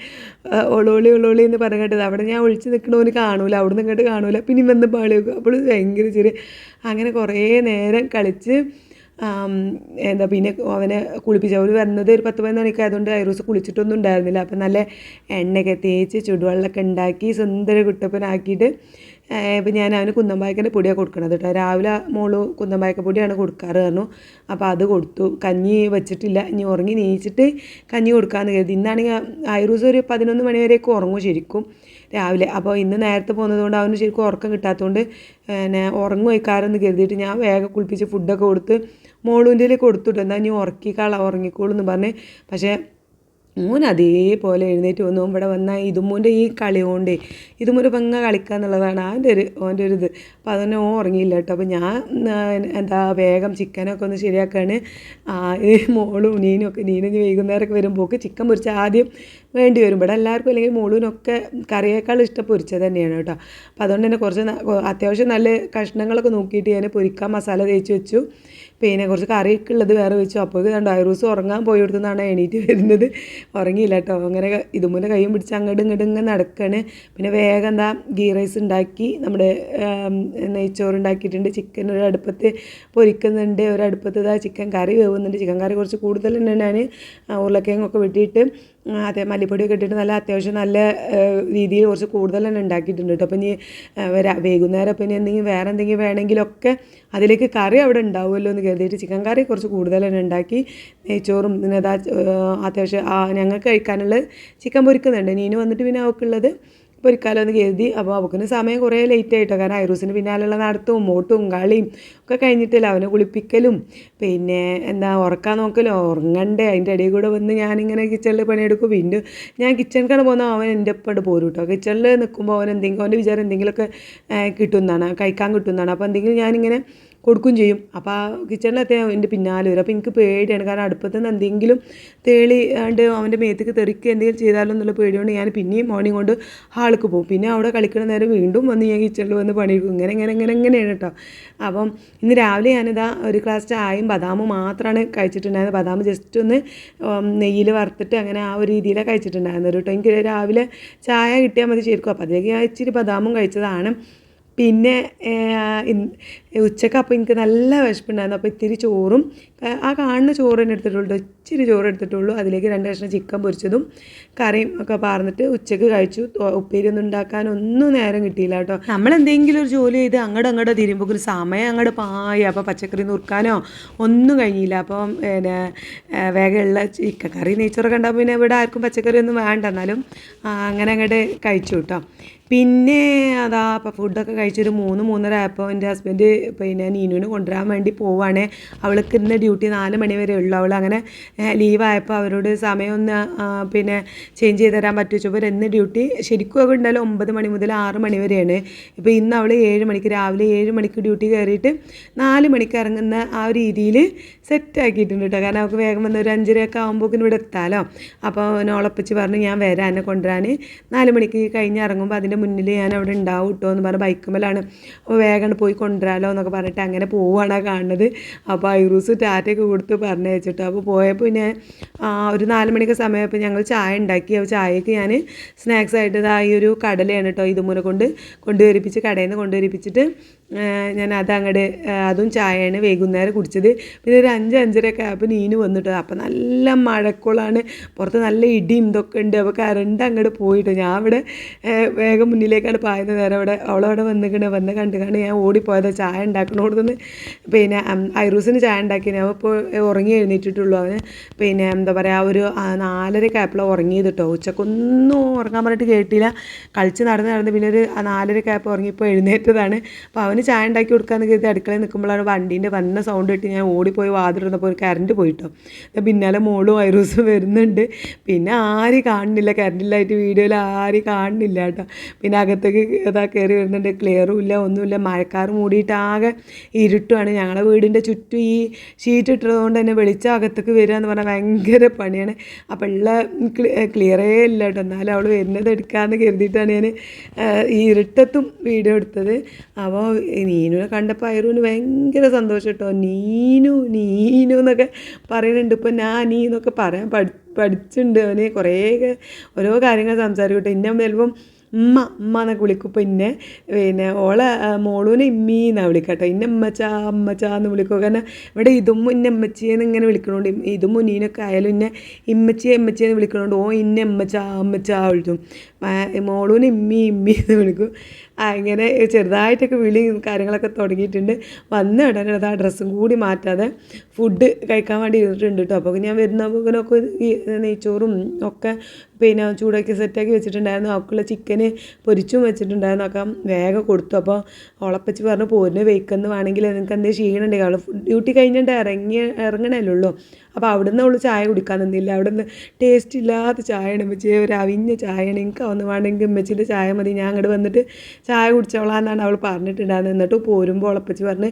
ഒളോളി എന്ന് പറഞ്ഞു കേട്ടത്. അവിടെ ഞാൻ ഒളിച്ച് നിൽക്കണവന് കാണൂല, അവിടെ നിന്ന് ഇങ്ങോട്ട് കാണൂല, പിന്നെ വന്ന് പാളി വെക്കും. അപ്പോൾ ഭയങ്കര ചിരി. അങ്ങനെ കുറേ നേരം കളിച്ച് എന്താ പിന്നെ അവനെ കുളിപ്പിച്ചു. അവർ വന്നത് ഒരു 10-11 മണിക്കായതുകൊണ്ട് ഐറൂസ് കുളിച്ചിട്ടൊന്നും ഉണ്ടായിരുന്നില്ല. അപ്പം നല്ല എണ്ണയൊക്കെ തേച്ച് ചുടുവെള്ളമൊക്കെ ഉണ്ടാക്കി സുന്ദര കുട്ടപ്പനാക്കിയിട്ട് ഇപ്പം ഞാൻ അവന് കുന്നമ്പായക്കൻ്റെ പൊടിയാണ് കൊടുക്കണത് കേട്ടോ. രാവിലെ മോള് കുന്നമ്പായക്ക പൊടിയാണ് കൊടുക്കാറ് പറഞ്ഞു. അപ്പോൾ അത് കൊടുത്തു. കഞ്ഞി വെച്ചിട്ടില്ല, ഇനി ഉറങ്ങി നീച്ചിട്ട് കഞ്ഞി കൊടുക്കാമെന്ന് കരുതി. ഇന്നാണെങ്കിൽ ഐറൂസ് ഒരു 11 മണി വരെയൊക്കെ ഉറങ്ങും ശരിക്കും രാവിലെ. അപ്പോൾ ഇന്ന് നേരത്തെ പോകുന്നത് കൊണ്ട് അവന് ശരിക്കും ഉറക്കം കിട്ടാത്തതുകൊണ്ട് പിന്നെ ഉറങ്ങും വയ്ക്കാറെന്ന് കരുതിയിട്ട് ഞാൻ വേഗം കുളിപ്പിച്ച് ഫുഡൊക്കെ കൊടുത്ത് മോളൂൻ്റെ കൊടുത്തിട്ട് എന്നാൽ ഇനി ഉറങ്ങിക്കോളൂ എന്ന് പറഞ്ഞ്. പക്ഷേ മോൻ അതേപോലെ എഴുന്നേറ്റ് വന്നു. ഇവിടെ വന്നാൽ ഇതുമോൻ്റെ ഈ കളി കൊണ്ടേ ഇതുമൊരു പെങ്ങ കളിക്കുക എന്നുള്ളതാണ് ഓൻ്റെ ഒരു ഇത്. അപ്പോൾ അതുതന്നെ ഓൻ ഉറങ്ങിയില്ല കേട്ടോ. അപ്പോൾ ഞാൻ എന്താ വേഗം ചിക്കനൊക്കെ ഒന്ന് ശരിയാക്കുകയാണ്. മോളും നീനും വൈകുന്നേരമൊക്കെ വരുമ്പോൾക്ക് ചിക്കൻ പൊരിച്ച ആദ്യം വേണ്ടി വരും. ഇവിടെ എല്ലാവർക്കും അല്ലെങ്കിൽ മോളൂനൊക്കെ കറിയേക്കാൾ ഇഷ്ടം പൊരിച്ചത് തന്നെയാണ് കേട്ടോ. അപ്പോൾ അതുകൊണ്ട് തന്നെ കുറച്ച് അത്യാവശ്യം നല്ല കഷ്ണങ്ങളൊക്കെ നോക്കിയിട്ട് ഞാൻ പൊരിക്കാൻ മസാല തേച്ച് വെച്ചു. പിന്നെ കുറച്ച് കറിയൊക്കെ ഉള്ളത് വേറെ വെച്ചു. അപ്പോൾ കണ്ടോ ഐറൂസ് ഉറങ്ങാൻ പോയി കൊടുത്തുനിന്നാണ് എണീറ്റ് വരുന്നത്. ഉറങ്ങിയില്ല കേട്ടോ. അങ്ങനെ ഇതുപോലെ കൈയും പിടിച്ച് അങ്ങോട്ടും ഇങ്ങോട്ടും ഇങ്ങനെ നടക്കുകയാണ്. പിന്നെ വേഗം എന്താ ഗീ റൈസ് ഉണ്ടാക്കി, നമ്മുടെ നെയ്ച്ചോറ് ഉണ്ടാക്കിയിട്ടുണ്ട്. ചിക്കൻ ഒരു അടുപ്പത്ത് പൊരിക്കുന്നുണ്ട്, ഒരടുപ്പത്ത് ഇതാ ചിക്കൻ കറി വേവുന്നുണ്ട്. ചിക്കൻ കറി കുറച്ച് കൂടുതൽ തന്നെ ഞാൻ ഉരുളക്കിഴങ്ങൊക്കെ വെട്ടിയിട്ട് അതെ മല്ലിപ്പൊടിയൊക്കെ ഇട്ടിട്ട് നല്ല അത്യാവശ്യം നല്ല രീതിയിൽ കുറച്ച് കൂടുതൽ തന്നെ ഉണ്ടാക്കിയിട്ടുണ്ട് കേട്ടോ. അപ്പം ഇനി വൈകുന്നേരം അപ്പം ഇനി വേറെ എന്തെങ്കിലും വേണമെങ്കിലൊക്കെ അതിലേക്ക് കറി അവിടെ ഉണ്ടാവുമല്ലോ എന്ന് കരുതിയിട്ട് ചിക്കൻ കറി കുറച്ച് കൂടുതൽ തന്നെ ഉണ്ടാക്കി. നെയ്ച്ചോറും പിന്നെ അതാ അത്യാവശ്യം ഞങ്ങൾക്ക് കഴിക്കാനുള്ളത് ചിക്കൻ പൊരിക്കുന്നുണ്ട്. നീന് വന്നിട്ട് പിന്നെ അവൾക്കുള്ളത് പൊരിക്കാലോ എന്ന് കരുതി. അപ്പോൾ അവൾക്കിന് സമയം കുറേ ലേറ്റ് ആയിട്ടോ. കാരണം ഐറൂസിന് പിന്നാലുള്ള നടത്തവും ഓട്ടും കളിയും ഒക്കെ കഴിഞ്ഞിട്ടില്ല. അവനെ കുളിപ്പിക്കലും പിന്നെ എന്താ ഉറക്കാൻ നോക്കലും ഉറങ്ങണ്ടേ. അതിൻ്റെ ഇടയിൽ കൂടെ വന്ന് ഞാനിങ്ങനെ കിച്ചണിൽ പണിയെടുക്കും. പിന്നെ ഞാൻ കിച്ചണിക്കാണ് പോകുന്നത്, അവൻ എൻ്റെ ഒപ്പം പോരും കേട്ടോ. കിച്ചണിൽ നിൽക്കുമ്പോൾ അവൻ അവൻ്റെ വിചാരം എന്തെങ്കിലുമൊക്കെ കിട്ടുന്നതാണ്, കഴിക്കാൻ കിട്ടുന്നതാണ്. അപ്പോൾ എന്തെങ്കിലും ഞാനിങ്ങനെ കൊടുക്കുകയും ചെയ്യും. അപ്പോൾ ആ കിച്ചണിലെത്തി എൻ്റെ പിന്നാലെ വരും. അപ്പോൾ എനിക്ക് പേടിയാണ്, കാരണം അടുപ്പത്ത് നിന്ന് എന്തെങ്കിലും തേളി ആണ്ട് അവൻ്റെ മേത്തേക്ക് തെറിക്കുക എന്തെങ്കിലും ചെയ്താലോ എന്നുള്ള പേടിയോണ്ട് ഞാൻ പിന്നെയും മോർണിംഗ് കൊണ്ട് ഹാൾക്ക് പോകും. പിന്നെ അവിടെ കളിക്കുന്ന നേരം വീണ്ടും വന്ന് ഞാൻ കിച്ചണിൽ വന്ന് പണിയെടുക്കും. ഇങ്ങനെയാണ് കേട്ടോ. അപ്പം ഇന്ന് രാവിലെ ഞാനിതാ ഒരു ഗ്ലാസ് ചായയും ബദാമും മാത്രമാണ് കഴിച്ചിട്ടുണ്ടായിരുന്നത്. ബദാം ജസ്റ്റ് ഒന്ന് നെയ്യിൽ വറുത്തിട്ട് അങ്ങനെ ആ ഒരു രീതിയിലാണ് കഴിച്ചിട്ടുണ്ടായിരുന്നത് കേട്ടോ. എനിക്ക് രാവിലെ ചായ കിട്ടിയാൽ മതി ശരിക്കും. അപ്പോൾ അതിലേക്ക് ഞാൻ ഇച്ചിരി ബദാമും കഴിച്ചതാണ്. പിന്നെ ഉച്ചക്ക് അപ്പോൾ എനിക്ക് നല്ല വിശപ്പുണ്ടായിരുന്നു. അപ്പോൾ ഇത്തിരി ചോറും ആ കാണുന്ന ചോറ് തന്നെ എടുത്തിട്ടുള്ളൂ, ഇച്ചിരി ചോറ് എടുത്തിട്ടുള്ളൂ. അതിലേക്ക് 2 കഷ്ണം ചിക്കൻ പൊരിച്ചതും കറിയും ഒക്കെ പാർന്നിട്ട് ഉച്ചക്ക് കഴിച്ചു. ഉപ്പേരി ഒന്നും ഉണ്ടാക്കാനൊന്നും നേരം കിട്ടിയില്ല കേട്ടോ. നമ്മളെന്തെങ്കിലും ഒരു ജോലി ചെയ്ത് അങ്ങോട്ട് തിരുമ്പോൾ ഒരു സമയം അങ്ങോട്ട് പായി. അപ്പോൾ പച്ചക്കറി നുറുക്കാനോ ഒന്നും കഴിഞ്ഞില്ല. അപ്പം പിന്നെ വേഗമുള്ള ചിക്കൻ കറി നെയ്ച്ചോറൊക്കെ ഉണ്ടാകും. പിന്നെ ഇവിടെ ആർക്കും പച്ചക്കറി ഒന്നും വേണ്ട, എന്നാലും അങ്ങനെ അങ്ങോട്ട് കഴിച്ചു കേട്ടോ. പിന്നെ അതാ അപ്പോൾ ഫുഡൊക്കെ കഴിച്ചൊരു 3-3:30 ആയപ്പോൾ എൻ്റെ ഹസ്ബൻഡ് പിന്നെ നീനുവിനെ കൊണ്ടുവരാൻ വേണ്ടി പോവുകയാണ്. അവൾക്ക് ഇന്ന് ഡ്യൂട്ടി 4 മണി വരെ ഉള്ളൂ. അവൾ അങ്ങനെ ലീവായപ്പോൾ അവരോട് സമയം ഒന്ന് പിന്നെ ചേഞ്ച് ചെയ്ത് തരാൻ പറ്റുമോ. ഇന്ന് ഡ്യൂട്ടി ശരിക്കും ഒക്കെ ഉണ്ടല്ലോ 9 മണി മുതൽ 6 മണി വരെയാണ്. ഇപ്പോൾ ഇന്ന് അവൾ 7 മണിക്ക് രാവിലെ 7 മണിക്ക് ഡ്യൂട്ടി കയറിയിട്ട് 4 മണിക്ക് ഇറങ്ങുന്ന ആ ഒരു രീതിയിൽ സെറ്റാക്കിയിട്ടുണ്ട് കേട്ടോ. കാരണം അവൾക്ക് വേഗം വന്ന് ഒരു 5:30 ആകുമ്പോഴേക്കും ഇവിടെ എത്താമല്ലോ. അപ്പോൾ നോളപ്പിച്ച് പറഞ്ഞു ഞാൻ വരാം എന്നെ കൊണ്ടുവരാൻ. 4 മണിക്ക് കഴിഞ്ഞ് ഇറങ്ങുമ്പോൾ അതിൻ്റെ മുന്നിൽ ഞാൻ അവിടെ ഉണ്ടാവും കേട്ടോ എന്ന് പറഞ്ഞ് ബൈക്കുമ്മലാണ്. അപ്പോൾ വേഗം പോയി കൊണ്ടുവരാമല്ലോ എന്നൊക്കെ പറഞ്ഞിട്ട് അങ്ങനെ പോവുകയാണ് കാണുന്നത്. അപ്പോൾ ഐറൂസ് ടാറ്റയൊക്കെ കൊടുത്ത് പറഞ്ഞയച്ചിട്ടോ. അപ്പോൾ പോയപ്പോൾ ഞാൻ ഒരു 4 മണിക്ക് സമയപ്പോൾ ഞങ്ങൾ ചായ ഉണ്ടാക്കി. അപ്പോൾ ചായക്ക് ഞാൻ സ്നാക്സ് ആയിട്ട് ഈ ഒരു കടലയാണ് കേട്ടോ ഇതുമൂലം കൊണ്ടുവരിപ്പിച്ച് കടയിൽ നിന്ന് കൊണ്ടുവരിപ്പിച്ചിട്ട് ഞാൻ അതങ്ങോട്ട് അതും ചായയാണ് വൈകുന്നേരം കുടിച്ചത്. പിന്നെ ഒരു 5-5:30 ആയപ്പോൾ നീനു വന്നിട്ട് അപ്പോൾ നല്ല മഴക്കോളാണ്, പുറത്ത് നല്ല ഇടിയും ഇതൊക്കെ ഉണ്ട്. അപ്പോൾ കറണ്ട് അങ്ങോട്ട് പോയിട്ട് ഞാൻ ഇവിടെ വേഗം മുന്നിലേക്കാണ് പായുന്ന നേരം അവളവിടെ വന്ന് കണ്ടുകൊണ്ട് ഞാൻ ഓടിപ്പോയത് ചായ ഉണ്ടാക്കണോടുന്ന്. പിന്നെ ഐറൂസിന് ചായ ഉണ്ടാക്കി. ഞാൻ ഇപ്പോൾ ഉറങ്ങി എഴുന്നേറ്റിട്ടുള്ളൂ. അവന് പിന്നെ എന്താ പറയുക ഒരു 4:30 ആയപ്പോഴാണ് ഉറങ്ങിയത് കേട്ടോ. ഉച്ചക്കൊന്നും ഉറങ്ങാൻ പറഞ്ഞിട്ട് കേട്ടില്ല, കളിച്ച് നടന്ന് പിന്നെ ഒരു 4:30 ആയപ്പോൾ ഉറങ്ങിപ്പോൾ എഴുന്നേറ്റതാണ്. അപ്പോൾ അവന് ചായ ഉണ്ടാക്കി കൊടുക്കാമെന്ന് കരുതി അടുക്കളയിൽ നിൽക്കുമ്പോഴാണ് വണ്ടീൻ്റെ വന്ന സൗണ്ട് കിട്ടി. ഞാൻ ഓടിപ്പോയി വാതിലിരുന്നപ്പോൾ ഒരു കറണ്ട് പോയിട്ടോ. പിന്നാലെ മോളും ഐറൂസും വരുന്നുണ്ട്. പിന്നെ ആരും കാണുന്നില്ല, കറണ്ടില്ലായിട്ട് വീഡിയോയിൽ ആരും കാണുന്നില്ല കേട്ടോ. പിന്നെ അകത്തേക്ക് കയറി വരുന്നുണ്ട്, ക്ലിയറും ഇല്ല ഒന്നുമില്ല, മഴക്കാർ മൂടിയിട്ട് ആകെ ഇരുട്ടുമാണ്. ഞങ്ങളുടെ വീടിൻ്റെ ചുറ്റും ഈ ഷീറ്റ് ഇട്ടതുകൊണ്ട് തന്നെ വെളിച്ചം അകത്തേക്ക് വരിക എന്ന് പറഞ്ഞാൽ ഭയങ്കര പണിയാണ്. അപ്പോൾ ഉള്ള ക്ലിയറേ ഇല്ല കേട്ടോ. എന്നാലും അവൾ വരുന്നത് എടുക്കാമെന്ന് കരുതിയിട്ടാണ് ഞാൻ ഈ ഇരുട്ടത്തും വീഡിയോ എടുത്തത്. അപ്പോൾ നീനുവിനെ കണ്ടപ്പോൾ ഐറൂന് ഭയങ്കര സന്തോഷം കേട്ടോ. നീനു എന്നൊക്കെ പറയുന്നുണ്ട്. ഇപ്പോൾ നീ എന്നൊക്കെ പറയാൻ പഠിച്ചിട്ടുണ്ട് അവന്. കുറേയൊക്കെ ഓരോ കാര്യങ്ങൾ സംസാരിക്കും കേട്ടോ. ഇന്നെ ചിലപ്പം ഉമ്മ എന്നൊക്കെ വിളിക്കും. പിന്നെ ഓളെ മോളൂനെ ഇമ്മീന്നാണ് വിളിക്കുക കേട്ടോ. ഇന്നെ അമ്മച്ചാന്ന് വിളിക്കുക. കാരണം ഇവിടെ ഇതും ഇന്നെ അമ്മച്ചിയെന്ന് ഇങ്ങനെ വിളിക്കണോണ്ട്, ഇതും നീനൊക്കെ ആയാലും ഇന്നെ ഇമ്മച്ചിയെന്ന് വിളിക്കണോണ്ട് ഇന്നെ അമ്മച്ചാ വിളിക്കും. മോളൂനെ ഇമ്മി എന്ന് വിളിക്കും. ഇങ്ങനെ ചെറുതായിട്ടൊക്കെ വിളി കാര്യങ്ങളൊക്കെ തുടങ്ങിയിട്ടുണ്ട്. വന്ന ഉടനെ ആ ഡ്രസ്സും കൂടി മാറ്റാതെ ഫുഡ് കഴിക്കാൻ വേണ്ടി ഇരുന്നിട്ടുണ്ട് കേട്ടോ. അപ്പോൾ ഞാൻ വരുന്നപ്പോഴൊക്കെ ഈ നെയ്ച്ചോറും ഒക്കെ പിന്നെ ചൂടാക്കി സെറ്റാക്കി വെച്ചിട്ടുണ്ടായിരുന്നു. അവൾക്കുള്ള ചിക്കന് പൊരിച്ചും വെച്ചിട്ടുണ്ടായിരുന്നു. ഒക്കെ വേഗം കൊടുത്തു. അപ്പോൾ ഓളപ്പച്ചി പറഞ്ഞു പോരിന് വെയ്ക്കെന്ന് വേണമെങ്കിൽ നിങ്ങൾക്ക് എന്തെങ്കിലും ക്ഷീണമുണ്ടെങ്കിൽ അവൾ ഡ്യൂട്ടി കഴിഞ്ഞിട്ട് ഇറങ്ങണല്ലേ ഉള്ളൂ. അപ്പോൾ അവിടുന്ന് അവൾ ചായ കുടിക്കാൻ നിന്നില്ല. അവിടുന്ന് ടേസ്റ്റ് ഇല്ലാത്ത ചായയാണ് ഉമ്മച്ചി, ഒരു അവിഞ്ഞ ചായയാണ്, എനിക്ക് ഒന്ന് വേണമെങ്കിൽ ഉമ്മച്ചിൻ്റെ ചായ മതി, ഞാൻ അങ്ങോട്ട് വന്നിട്ട് ചായ കുടിച്ചോളാന്നാണ് അവൾ പറഞ്ഞിട്ടുണ്ടായിരുന്നത്. എന്നിട്ട് പോരുമ്പോൾ ഓളപ്പച്ചി പറഞ്ഞ്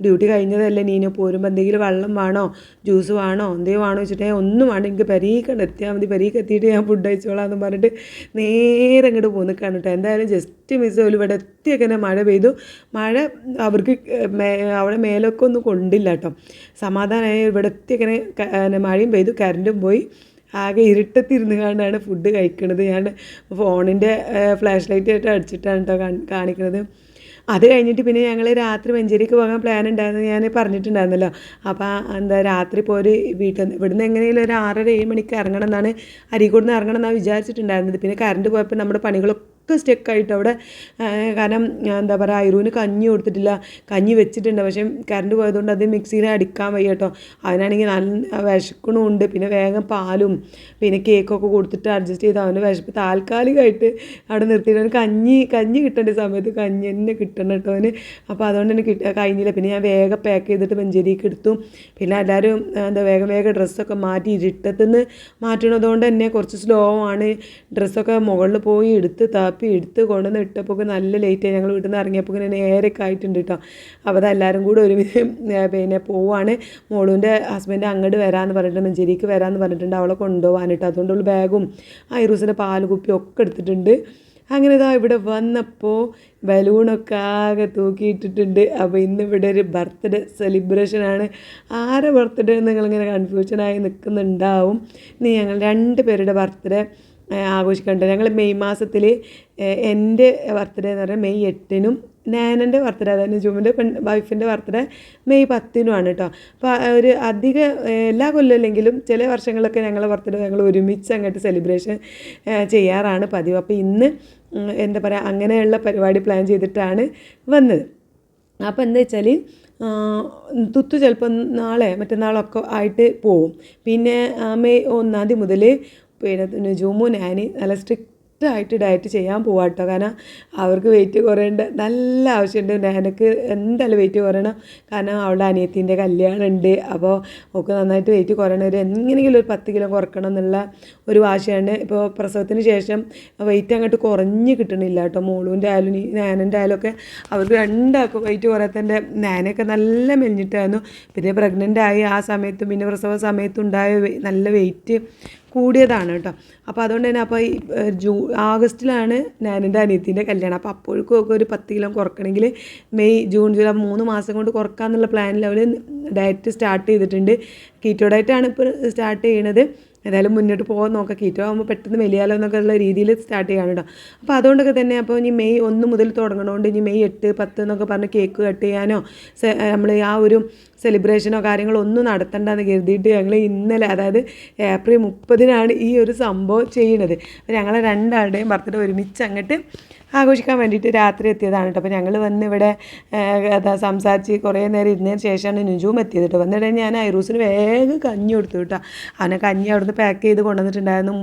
ഡ്യൂട്ടി കഴിഞ്ഞതല്ലേ നീനു, പോരുമ്പോൾ എന്തെങ്കിലും വെള്ളം വേണോ ജ്യൂസ് വേണോ എന്തെങ്കിലും വേണോ വെച്ചിട്ട് ഒന്നും വേണം, എനിക്ക് പെരീക്കണ്ട് എത്തിയാൽ മതി, പെരീക്ക് എത്തിയിട്ട് ഞാൻ ഫുഡ് കഴിച്ചോളാം എന്ന് പറഞ്ഞിട്ട് നേരെ അങ്ങോട്ട് പോന്നിക്കാണ് കേട്ടോ. എന്തായാലും ജസ്റ്റ് മിസ് പോലും ഇവിടെ എത്തിയൊക്കെ തന്നെ മഴ പെയ്തു. മഴ അവർക്ക് അവിടെ മേലൊക്കെ ഒന്നും കൊണ്ടില്ല കേട്ടോ. സമാധാനമായി ഇവിടെ എത്തിയൊക്കെ മഴയും പെയ്തു, കറണ്ടും പോയി. ആകെ ഇരുട്ടത്തിരുന്ന് കൊണ്ടാണ് ഫുഡ് കഴിക്കുന്നത്. ഞാൻ ഫോണിൻ്റെ ഫ്ലാഷ് ലൈറ്റ് ആയിട്ട് അടിച്ചിട്ടാണ് കേട്ടോ കാണിക്കുന്നത്. അത് കഴിഞ്ഞിട്ട് പിന്നെ ഞങ്ങൾ രാത്രി മഞ്ചേരിക്ക് പോകാൻ പ്ലാൻ ഉണ്ടായിരുന്നു, ഞാൻ പറഞ്ഞിട്ടുണ്ടായിരുന്നല്ലോ. അപ്പോൾ രാത്രി ഇപ്പോൾ ഒരു ഇവിടുന്ന് എങ്ങനെയെങ്കിലും ഒരു 6:30-7 മണിക്ക് ഇറങ്ങണം എന്നാണ്, അരീക്കോട് നിന്ന് ഇറങ്ങണം എന്നാണ് വിചാരിച്ചിട്ടുണ്ടായിരുന്നത്. പിന്നെ കറണ്ട് പോയപ്പോൾ നമ്മുടെ പണികളൊക്കെ സ്റ്റെക്കായിട്ട് അവിടെ. കാരണം ഐറൂന് കഞ്ഞി കൊടുത്തിട്ടില്ല, കഞ്ഞി വെച്ചിട്ടുണ്ട്, പക്ഷേ കറണ്ട് പോയതുകൊണ്ട് അത് മിക്സിയിൽ അടിക്കാൻ വയ്യ കേട്ടോ. അവനാണെങ്കിൽ നല്ല വിശക്കണമുണ്ട്. പിന്നെ വേഗം പാലും പിന്നെ കേക്കൊക്കെ കൊടുത്തിട്ട് അഡ്ജസ്റ്റ് ചെയ്ത് അവൻ്റെ വിശപ്പ് താൽക്കാലികമായിട്ട് അവിടെ നിർത്തിയിട്ട് അവന് കഞ്ഞി കിട്ടേണ്ട സമയത്ത് കഞ്ഞി തന്നെ കിട്ടണം കേട്ടോ അവന്. അപ്പോൾ അതുകൊണ്ട് തന്നെ കഴിഞ്ഞില്ല. പിന്നെ ഞാൻ വേഗം പാക്ക് ചെയ്തിട്ട് മഞ്ചേരിക്ക് എടുത്തു. പിന്നെ എല്ലാവരും വേഗം ഡ്രസ്സൊക്കെ മാറ്റി ഇരുട്ടത്തുനിന്ന് മാറ്റണതുകൊണ്ട് തന്നെ കുറച്ച് സ്ലോ ആണ്. ഡ്രസ്സൊക്കെ മുകളിൽ പോയി എടുത്ത് കൊണ്ടുവന്ന് ഇട്ടപ്പോൾ നല്ല ലേറ്റായി. ഞങ്ങൾ വീട്ടിൽ നിന്ന് ഇറങ്ങിയപ്പോൾ ഇങ്ങനെ നേരൊക്കെ ആയിട്ടുണ്ട് കേട്ടോ. അപ്പോൾ അതെല്ലാവരും കൂടെ ഒരുമിച്ച് പിന്നെ പോവാണ്. മോളുവിൻ്റെ ഹസ്ബൻഡ് അങ്ങോട്ട് വരാമെന്ന് പറഞ്ഞിട്ട് മഞ്ചേരിക്ക് വരാമെന്ന് പറഞ്ഞിട്ടുണ്ട്, അവളെ കൊണ്ടുപോകാനിട്ട്. അതുകൊണ്ടുള്ള ബാഗും ഐറൂസിൻ്റെ പാൽ കുപ്പിയും ഒക്കെ എടുത്തിട്ടുണ്ട്. അങ്ങനെ ഇവിടെ വന്നപ്പോൾ ബലൂണൊക്കെ ആകെ തൂക്കിയിട്ടിട്ടുണ്ട്. അപ്പോൾ ഇന്നിവിടെ ഒരു ബർത്ത്ഡേ സെലിബ്രേഷനാണ്. ആരെ ബർത്ത്ഡേ നിങ്ങളിങ്ങനെ കൺഫ്യൂഷനായി നിൽക്കുന്നുണ്ടാവും. ഇനി ഞങ്ങൾ 2 പേരുടെ ബർത്ത്ഡേ ആഘോഷിക്കുന്നുണ്ട്. ഞങ്ങൾ മെയ് മാസത്തിൽ എൻ്റെ ബർത്ത്ഡേ എന്ന് പറഞ്ഞാൽ മെയ് 8-നും നാനൻ്റെ ബർത്ത്ഡേ, അതായത് ജുമിൻ്റെ വൈഫിൻ്റെ ബർത്ത്ഡേ മെയ് 10-നുമാണ് കേട്ടോ. അപ്പോൾ ഒരു എല്ലാ കൊല്ലമില്ലെങ്കിലും ചില വർഷങ്ങളൊക്കെ ഞങ്ങളെ ബർത്ത്ഡേ ഞങ്ങൾ ഒരുമിച്ച് അങ്ങോട്ട് സെലിബ്രേഷൻ ചെയ്യാറാണ് പതിവ്. അപ്പോൾ ഇന്ന് എന്താ പറയുക അങ്ങനെയുള്ള പരിപാടി പ്ലാൻ ചെയ്തിട്ടാണ് വന്നത്. അപ്പോൾ എന്താ വെച്ചാൽ തുത്തു ചിലപ്പോൾ നാളെ മറ്റന്നാളൊക്കെ ആയിട്ട് പോവും. പിന്നെ മെയ് 1-ാം തീയതി മുതൽ പിന്നെ ജുമു നാനി നല്ല സ്ട്രിക്റ്റായിട്ട് ഡയറ്റ് ചെയ്യാൻ പോവാം കേട്ടോ. കാരണം അവർക്ക് വെയിറ്റ് കുറയേണ്ട നല്ല ആവശ്യമുണ്ട്. നാനക്ക് എന്തായാലും വെയിറ്റ് കുറയണം, കാരണം അവളുടെ അനിയത്തിൻ്റെ കല്യാണം ഉണ്ട്. അപ്പോൾ ഒക്കെ നന്നായിട്ട് വെയിറ്റ് കുറയണം, എങ്ങനെയെങ്കിലും ഒരു 10 കിലോ കുറക്കണം എന്നുള്ള ഒരു വാശിയാണ്. ഇപ്പോൾ പ്രസവത്തിന് ശേഷം വെയിറ്റ് അങ്ങോട്ട് കുറഞ്ഞ് കിട്ടണില്ല കേട്ടോ. മോളുവിൻ്റെ ആയാലും നാനൻ്റെ ആയാലും ഒക്കെ അവർക്ക് രണ്ടാൾക്കും വെയിറ്റ് കുറയാത്തതിൻ്റെ. നാനൊക്കെ നല്ല മെലിഞ്ഞിട്ടായിരുന്നു. പിന്നെ പ്രഗ്നൻ്റ് ആയി ആ സമയത്തും പിന്നെ പ്രസവ സമയത്തും ഉണ്ടായ നല്ല വെയിറ്റ് കൂടിയതാണ് കേട്ടോ. അപ്പോൾ അതുകൊണ്ട് തന്നെ അപ്പോൾ ഈ ആഗസ്റ്റിലാണ് നാനിൻ്റെ അനിയത്തിൻ്റെ കല്യാണം. അപ്പോൾ അപ്പോഴേക്കും ഒക്കെ ഒരു 10 കിലോ കുറക്കണമെങ്കിൽ മെയ് ജൂൺ ജൂലൈ 3 മാസം കൊണ്ട് കുറക്കാമെന്നുള്ള പ്ലാനിൽ അവർ ഡയറ്റ് സ്റ്റാർട്ട് ചെയ്തിട്ടുണ്ട്. കീറ്റോ ഡയറ്റാണ് ഇപ്പോൾ സ്റ്റാർട്ട് ചെയ്യണത്. ഏതായാലും മുന്നോട്ട് പോകാൻ നോക്കാം. കീറ്റോ ആകുമ്പോൾ പെട്ടെന്ന് മെലിയാലോ എന്നൊക്കെ ഉള്ള രീതിയിൽ സ്റ്റാർട്ട് ചെയ്യാണ് കേട്ടോ. അപ്പോൾ അതുകൊണ്ടൊക്കെ തന്നെ അപ്പോൾ ഇനി മെയ് 1 മുതൽ തുടങ്ങണോണ്ട് ഇനി മെയ് 8, 10 എന്നൊക്കെ പറഞ്ഞ് കേക്ക് കട്ട് ചെയ്യാനോ നമ്മൾ ആ ഒരു സെലിബ്രേഷനോ കാര്യങ്ങളോ ഒന്നും നടത്തണ്ടെന്ന് കരുതിയിട്ട് ഞങ്ങൾ ഇന്നലെ, അതായത് ഏപ്രിൽ 30 ഈ ഒരു സംഭവം ചെയ്യണത്. അപ്പോൾ ഞങ്ങളെ രണ്ടാളുടെയും ബർത്ത്ഡേ ഒരുമിച്ച് അങ്ങോട്ട് ആഘോഷിക്കാൻ വേണ്ടിയിട്ട് രാത്രി എത്തിയതാണ് കേട്ടോ. അപ്പോൾ ഞങ്ങൾ വന്ന് ഇവിടെ സംസാരിച്ച് കുറേ നേരം ഇരുന്നതിന് ശേഷമാണ് നുജുവും എത്തിയത് കേട്ടോ. വന്നിട്ട് ഞാൻ ഐറൂസിന് വേഗം കഞ്ഞി കൊടുത്തു കേട്ടോ. അവനെ കഞ്ഞി അവിടുന്ന് പാക്ക് ചെയ്ത് കൊണ്ടുവന്നിട്ടുണ്ടായിരുന്നു.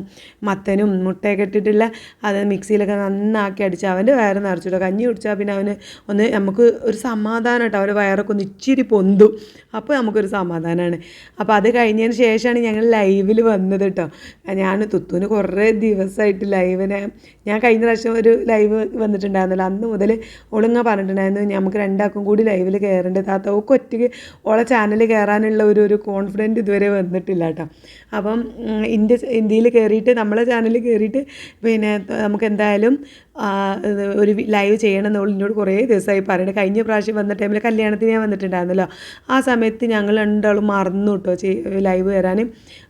മത്തനും മുട്ടയൊക്കെ ഇട്ടിട്ടുള്ള അത് മിക്സിയിലൊക്കെ നന്നാക്കി അടിച്ച് അവൻ്റെ വയറ് നിറച്ചു കേട്ടോ. കഞ്ഞി കുടിച്ചാൽ പിന്നെ അവന് ഒന്ന് നമുക്ക് ഒരു സമാധാനം കേട്ടോ. അവൻ്റെ വയറൊക്കെ ഒന്ന് ഇച്ചിരി പൊന്തും, അപ്പോൾ നമുക്കൊരു സമാധാനമാണ്. അപ്പോൾ അത് കഴിഞ്ഞതിന് ശേഷമാണ് ഞങ്ങൾ ലൈവിൽ വന്നത് കേട്ടോ. ഞാൻ തുത്തുവിന് കുറേ ദിവസമായിട്ട് ലൈവിനെ, ഞാൻ കഴിഞ്ഞ പ്രാവശ്യം ഒരു ലൈവ് വന്നിട്ടുണ്ടായിരുന്നല്ലോ, അന്ന് മുതൽ ഒളുങ്ങ പറഞ്ഞിട്ടുണ്ടായിരുന്നു നമുക്ക് രണ്ടാൾക്കും കൂടി ലൈവിൽ കയറേണ്ടത്. താത്ത ഒക്കെ ഒറ്റയ്ക്ക് ഓളെ ചാനൽ കയറാനുള്ള ഒരു കോൺഫിഡൻറ്റ് ഇതുവരെ വന്നിട്ടില്ല കേട്ടോ. അപ്പം ഇന്ത്യയിൽ കയറിയിട്ട് നമ്മളെ ചാനലിൽ കയറിയിട്ട് പിന്നെ നമുക്ക് എന്തായാലും ഒരു ലൈവ് ചെയ്യണം എന്നുള്ളൂ എന്നോട് കുറേ ദിവസമായി പറയുന്നത്. കഴിഞ്ഞ പ്രാവശ്യം വന്ന ടൈമിൽ കല്യാണത്തിന് ഞാൻ വന്നിട്ടുണ്ടായിരുന്നല്ലോ, ആ സമയത്ത് ഞങ്ങൾ രണ്ടാളും മറന്നു കേട്ടോ ലൈവ് കയറാൻ.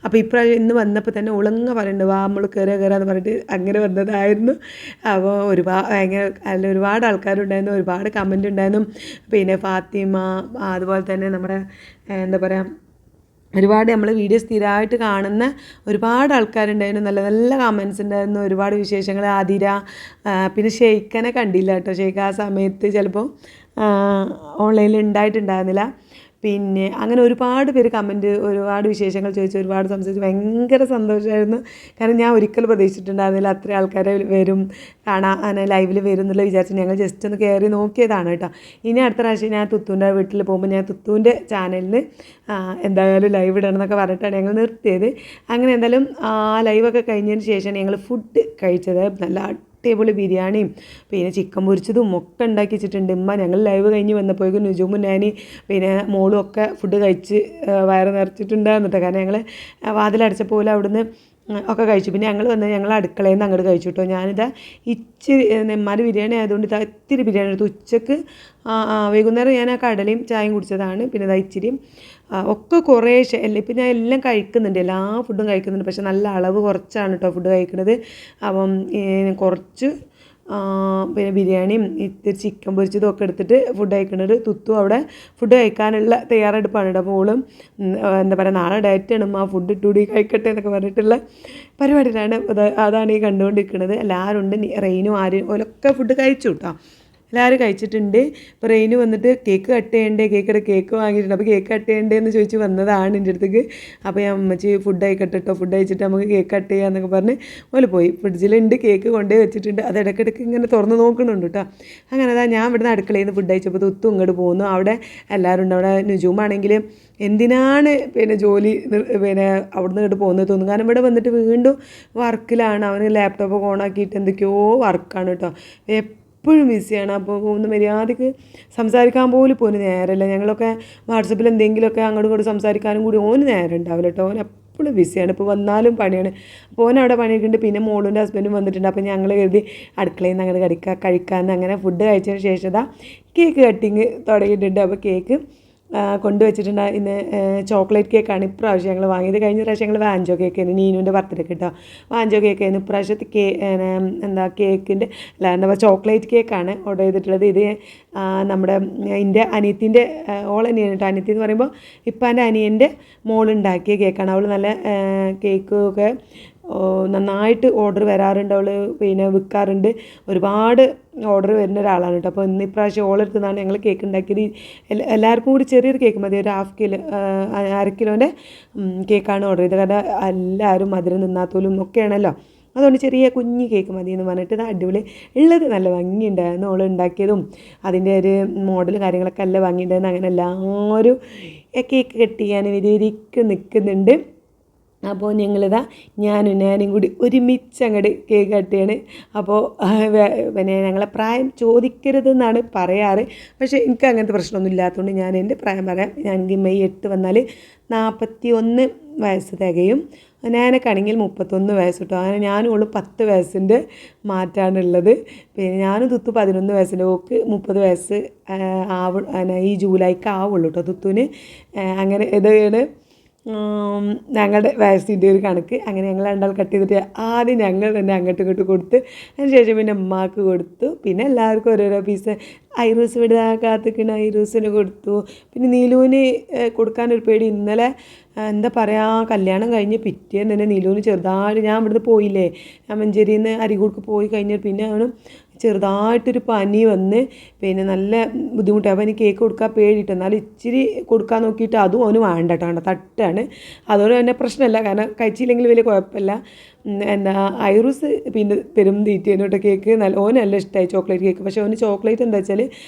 അപ്പോൾ ഇപ്രാവശ്യം ഇന്ന് വന്നപ്പോൾ തന്നെ ഉളങ്ങ പറയുന്നുണ്ട് വാ നമ്മൾ കയറാന്ന് പറഞ്ഞിട്ട് അങ്ങനെ വന്നതായിരുന്നു. അപ്പോൾ ഒരുപാട് ആൾക്കാരുണ്ടായിരുന്നു, ഒരുപാട് കമൻ്റ് ഉണ്ടായിരുന്നു. പിന്നെ ഫാത്തിമ, അതുപോലെ തന്നെ നമ്മുടെ എന്താ പറയുക, ഒരുപാട് നമ്മൾ വീഡിയോ സ്ഥിരമായിട്ട് കാണുന്ന ഒരുപാട് ആൾക്കാരുണ്ടായിരുന്നു. നല്ല നല്ല കമൻസ് ഉണ്ടായിരുന്നു, ഒരുപാട് വിശേഷങ്ങൾ. ആതിര, പിന്നെ ഷെയ്ഖനെ കണ്ടില്ല കേട്ടോ. ഷെയ്ഖ് ആ സമയത്ത് ചിലപ്പോൾ ഓൺലൈനിൽ ഉണ്ടായിട്ടുണ്ടായിരുന്നില്ല. പിന്നെ അങ്ങനെ ഒരുപാട് പേര് കമൻറ്റ്, ഒരുപാട് വിശേഷങ്ങൾ ചോദിച്ചു, ഒരുപാട് സംസാരിച്ചു. ഭയങ്കര സന്തോഷമായിരുന്നു. കാരണം ഞാൻ ഒരിക്കലും പ്രതീക്ഷിച്ചിട്ടുണ്ടായിരുന്നില്ല അത്രയും ആൾക്കാരെ വരും കാണാൻ, ലൈവിൽ വരും എന്നുള്ള വിചാരിച്ചു. ഞങ്ങൾ ജസ്റ്റ് ഒന്ന് കയറി നോക്കിയതാണ് കേട്ടോ. ഇനി അടുത്ത പ്രാവശ്യം ഞാൻ തുത്തൂൻ്റെ വീട്ടിൽ പോകുമ്പോൾ ഞാൻ തുത്തൂൻ്റെ ചാനലിൽ എന്തായാലും ലൈവ് ഇടണം എന്നൊക്കെ പറഞ്ഞിട്ടാണ് ഞങ്ങൾ നിർത്തിയത്. അങ്ങനെ എന്തായാലും ആ ലൈവൊക്കെ കഴിഞ്ഞതിന് ശേഷമാണ് ഞങ്ങൾ ഫുഡ് കഴിച്ചത്. നല്ല അടിപൊളി ബിരിയാണിയും പിന്നെ ചിക്കൻ പൊരിച്ചതും ഒക്കെ ഉണ്ടാക്കി വെച്ചിട്ടുണ്ട് ഉമ്മ. ഞങ്ങൾ ലൈവ് കഴിഞ്ഞ് വന്നപ്പോഴേക്കും നുജുമും ഞാൻ പിന്നെ മോളും ഒക്കെ ഫുഡ് കഴിച്ച് വയറ് നിറച്ചിട്ടുണ്ടായിരുന്നു കേട്ടോ. കാരണം ഞങ്ങൾ വാതിലടച്ച പോലെ അവിടുന്ന് ഒക്കെ കഴിച്ചു. പിന്നെ ഞങ്ങൾ അടുക്കളയിൽ നിന്ന് അങ്ങോട്ട് കഴിച്ചു കേട്ടോ. ഞാനിതാ ഇച്ചിരി നെമ്മാര് ബിരിയാണി ആയതുകൊണ്ട് ഇതാ ഇത്തിരി ബിരിയാണി എടുത്തു. ഉച്ചക്ക് വൈകുന്നേരം ഞാൻ ആ കടലയും ചായയും കുടിച്ചതാണ്. പിന്നെ ഇതാ ഇച്ചിരിയും ഒക്കെ കുറേശ്ശെ ഇപ്പം ഞാൻ എല്ലാം കഴിക്കുന്നുണ്ട്, എല്ലാ ഫുഡും കഴിക്കുന്നുണ്ട്. പക്ഷെ നല്ല അളവ് കുറച്ചാണ് കേട്ടോ ഫുഡ് കഴിക്കുന്നത്. അപ്പം കുറച്ച് പിന്നെ ബിരിയാണിയും ഇത്തിരി ചിക്കൻ പൊരിച്ചതും ഒക്കെ എടുത്തിട്ട് ഫുഡ് കഴിക്കുന്നത്. തുത്തു അവിടെ ഫുഡ് കഴിക്കാനുള്ള തയ്യാറെടുപ്പാണ് കേട്ടോ. അപ്പോൾ ഓളും എന്താ പറയുക നാളെ ഡയറ്റാണ് ആ ഫുഡ് ഇട്ടുകൂടി കഴിക്കട്ടെ എന്നൊക്കെ പറഞ്ഞിട്ടുള്ള പരിപാടിയിലാണ്. അതാണ് ഈ കണ്ടുകൊണ്ടിരിക്കുന്നത്. എല്ലാവരും ഉണ്ട്, റെയിനും ആരും ഓലൊക്കെ ഫുഡ് കഴിച്ചു കേട്ടോ. എല്ലാവരും കഴിച്ചിട്ടുണ്ട്. ഇപ്പോൾ റെയിന് വന്നിട്ട് കേക്ക് കട്ട് ചെയ്യണ്ടേ, കേക്ക് വാങ്ങിയിട്ടുണ്ട്. അപ്പോൾ കേക്ക് കട്ട് ചെയ്യണ്ടേ എന്ന് ചോദിച്ച് വന്നതാണ് എൻ്റെ അടുത്തേക്ക്. അപ്പോൾ ഞാൻ അമ്മച്ചി ഫുഡ് കഴിക്കട്ടെ കേട്ടോ, ഫുഡ് കഴിച്ചിട്ട് നമുക്ക് കേക്ക് കട്ട് ചെയ്യാമെന്നൊക്കെ പറഞ്ഞ് ഓല് പോയി. ഫ്രിഡ്ജിലുണ്ട്, കേക്ക് കൊണ്ടുപോയി വെച്ചിട്ടുണ്ട്. അത് ഇടയ്ക്കിടയ്ക്ക് ഇങ്ങനെ തുറന്ന് നോക്കുന്നുണ്ട് കേട്ടോ. അങ്ങനെ അതാ ഞാൻ ഇവിടുന്ന് അടുക്കളയിൽ നിന്ന് ഫുഡ് കഴിച്ചപ്പോൾ തുത്തും ഇങ്ങോട്ട് പോകുന്നു. അവിടെ എല്ലാവരും ഉണ്ട്. അവിടെ നുജുമാണെങ്കിൽ എന്തിനാണ് പിന്നെ ജോലി പിന്നെ അവിടുന്ന് ഇങ്ങോട്ട് പോകുന്നത് തോന്നുന്നു. കാരണം ഇവിടെ വന്നിട്ട് വീണ്ടും വർക്കിലാണ്. അവന് ലാപ്ടോപ്പൊക്കെ ഓണാക്കിയിട്ട് എന്തൊക്കെയോ വർക്കാണ് കേട്ടോ. എപ്പോഴും ബിസിയാണ്. അപ്പോൾ ഒന്ന് മര്യാദയ്ക്ക് സംസാരിക്കാൻ പോലും നേരമില്ല. ഞങ്ങളൊക്കെ വാട്സപ്പിൽ എന്തെങ്കിലുമൊക്കെ അങ്ങോട്ടും ഇങ്ങോട്ടും സംസാരിക്കാനും കൂടി ഓന് നേരം ഉണ്ടാവില്ല കേട്ടോ. ഓൻ എപ്പോഴും ബിസിയാണ്. ഇപ്പോൾ വന്നാലും പണിയാണ്. അപ്പോൾ ഓൻ അവിടെ പണിയൊക്കെയുണ്ട്. പിന്നെ മോളുൻ്റെ ഹസ്ബൻഡും വന്നിട്ടുണ്ട്. അപ്പോൾ ഞങ്ങൾ കരുതി അടുക്കളയിൽ നിന്ന് അങ്ങോട്ട് കഴിക്കാമെന്ന്. അങ്ങനെ ഫുഡ് കഴിച്ചതിന് ശേഷം കേക്ക് കട്ടിങ് തുടങ്ങിയിട്ടുണ്ട്. അപ്പോൾ കേക്ക് കൊണ്ടുവച്ചിട്ടുണ്ട്. ഇന്ന് ചോക്ലേറ്റ് കേക്കാണ് ഇപ്രാവശ്യം ഞങ്ങൾ വാങ്ങിയത്. കഴിഞ്ഞ പ്രാവശ്യം ഞങ്ങൾ വാഞ്ചോ കേക്കായിരുന്നു, നീനുവിൻ്റെ ബർത്ത്ഡേ കേട്ടോ. വാഞ്ചോ കേക്കായിരുന്നു. ഇപ്രാവശ്യത്തെ കേക്കിൻ്റെ ചോക്ലേറ്റ് കേക്കാണ് ഓർഡർ ചെയ്തിട്ടുള്ളത്. ഇത് നമ്മുടെ എൻ്റെ അനിയത്തിൻ്റെ ഓളനിയാണ് കേട്ടോ. അനിയത്തി എന്ന് പറയുമ്പോൾ ഇപ്പാൻ്റെ അനിയൻ്റെ മോളുണ്ടാക്കിയ കേക്കാണ്. അവൾ നല്ല കേക്കൊക്കെ നന്നായിട്ട് ഓർഡർ വരാറുണ്ട്. അവൾ പിന്നെ വിൽക്കാറുണ്ട്. ഒരുപാട് ഓർഡർ വരുന്ന ഒരാളാണ് കേട്ടോ. അപ്പോൾ ഇന്ന് ഇപ്രാവശ്യം ഓളെടുത്ത് നിന്നാണ് ഞങ്ങൾ കേക്ക് ഉണ്ടാക്കിയത്. എല്ലാവർക്കും കൂടി ചെറിയൊരു കേക്ക് മതി, ഒരു 1/2 കിലോ 1/2 കിലോൻ്റെ കേക്കാണ് ഓർഡർ ചെയ്തത്. കാരണം എല്ലാവരും മധുരം നിന്നാത്തോലും ഒക്കെയാണല്ലോ. അതുകൊണ്ട് ചെറിയ കുഞ്ഞ് കേക്ക് മതി എന്ന് പറഞ്ഞിട്ട് ഇത് അടിപൊളി ഉള്ളത് നല്ല ഭംഗിയുണ്ടായിരുന്നു. ഓൾ ഉണ്ടാക്കിയതും അതിൻ്റെ ഒരു മോഡൽ കാര്യങ്ങളൊക്കെ നല്ല ഭംഗിയുണ്ടായിരുന്നു. അങ്ങനെ എല്ലാവരും കേക്ക് കട്ട് ചെയ്യാൻ വിരിക്ക് നിൽക്കുന്നുണ്ട്. അപ്പോൾ ഞാനും കൂടി ഒരുമിച്ച് അങ്ങോട്ട് കേക്ക് കട്ട് ചെയ്യാണ്. അപ്പോൾ പിന്നെ ഞങ്ങളെ പ്രായം ചോദിക്കരുതെന്നാണ് പറയാറ്. പക്ഷേ എനിക്ക് അങ്ങനത്തെ പ്രശ്നമൊന്നും ഇല്ലാത്തതുകൊണ്ട് ഞാൻ എൻ്റെ പ്രായം പറയാം. എനിക്ക് മെയ് 8 വന്നാൽ 41 വയസ്സ് തികയും. ഞാനൊക്കെയാണെങ്കിൽ 31 വയസ്സ് കിട്ടും. അങ്ങനെ ഞാനും ഉള്ളു 10 വയസ്സിൻ്റെ മാറ്റാണുള്ളത്. പിന്നെ ഞാനും തുത്തു 11 വയസ്സിൻ്റെ, ഓക്ക് 30 വയസ്സ് ഈ ജൂലൈക്ക് ആവുള്ളൂ കേട്ടോ തുത്തുവിന്. അങ്ങനെ ഇതാണ് ഞങ്ങളുടെ വയസ്സിൻ്റെ ഒരു കണക്ക്. അങ്ങനെ ഞങ്ങൾ രണ്ടാൾ കട്ട് ചെയ്തിട്ട് ആദ്യം ഞങ്ങൾ തന്നെ അങ്ങോട്ടും ഇങ്ങോട്ടും കൊടുത്ത് അതിന് ശേഷം പിന്നെ ഉമ്മാക്ക് കൊടുത്തു. പിന്നെ എല്ലാവർക്കും ഓരോരോ പീസ്. ഐറൂസ് ഇവിടെ കാത്തിക്കണ ഐറൂസിന് കൊടുത്തു. പിന്നെ നീലുവിന് കൊടുക്കാനൊരു പേടി. ഇന്നലെ എന്താ പറയുക, കല്യാണം കഴിഞ്ഞ് പിറ്റേന്ന് തന്നെ നീലുവിന് ചെറുതായിട്ട്, ഞാൻ ഇവിടുന്ന് പോയില്ലേ, ഞാൻ മഞ്ചേരിയിൽ നിന്ന് അരികൂർക്ക് പോയി കഴിഞ്ഞാൽ പിന്നെ അവനും ചെറുതായിട്ടൊരു പനി വന്ന് പിന്നെ നല്ല ബുദ്ധിമുട്ടായി. അപ്പോൾ എനിക്ക് കേക്ക് കൊടുക്കാൻ പേടിയിട്ട്, എന്നാലും ഇച്ചിരി കൊടുക്കാൻ നോക്കിയിട്ട് അതും അവന് വേണ്ട കേട്ടോ, തട്ടാണ്. അതുകൊണ്ട് തന്നെ പ്രശ്നമില്ല, കാരണം കഴിച്ചില്ലെങ്കിൽ വലിയ കുഴപ്പമില്ല. എന്താ ഐറൂസ് പിന്നെ പെരും തീറ്റേനും കേട്ടോ കേക്ക്. ഓന് നല്ല ഇഷ്ടമായി ചോക്ലേറ്റ് കേക്ക്. പക്ഷേ അവന് ചോക്ലേറ്റ് എന്താ വെച്ചാൽ,